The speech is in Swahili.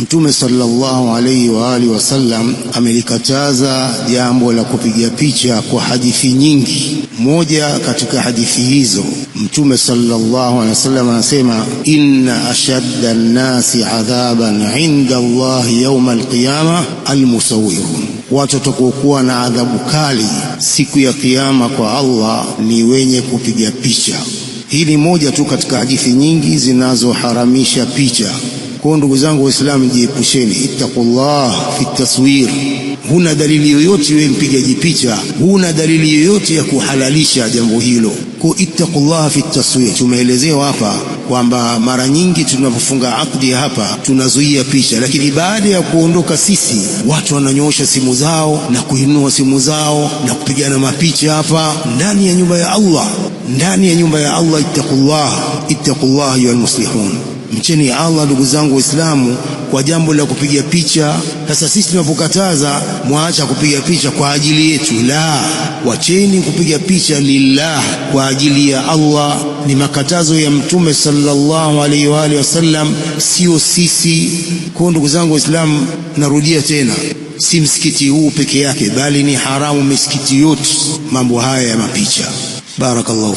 Mtume sallallahu alayhi wa alihi wasallam amelikataza jambo la kupiga picha kwa hadithi nyingi. Moja katika hadithi hizo, Mtume sallallahu alayhi wasallam anasema, inna ashadda an-nasi adhaban 'inda Allah yawm al-qiyamah al-musawwirun, watu watakokuwa na adhabu kali siku ya kiyama kwa Allah ni wenye kupiga picha. Hii ni moja tu katika hadithi nyingi zinazoharamisha picha. Kwa ndugu zangu Waislamu, jiepusheni, ittaqullah fi taswir. Huna dalili yoyote wewe mpigaji picha, huna dalili yoyote ya kuhalalisha jambo hilo. Kwa ittaqullah fi taswir, tumeelezewa hapa kwamba mara nyingi tunapofunga akdi hapa tunazuia picha, lakini baada ya kuondoka sisi watu wananyoosha simu zao na kuinua simu zao na kupigana mapicha hapa ndani ya nyumba ya Allah, ndani ya nyumba ya Allah. Ittaqullah ayyuhal muslihun, mcheni Allah ndugu zangu Waislamu kwa jambo la kupiga picha. Sasa sisi tunapokataza muacha kupiga picha kwa ajili yetu, la, wacheni kupiga picha lillah, kwa ajili ya Allah. Ni makatazo ya Mtume sallallahu alaihi wa alihi wasallam, sio sisi. Kwa ndugu zangu Waislamu, narudia tena, si msikiti huu peke yake, bali ni haramu misikiti yote mambo haya ya mapicha. Barakallahu.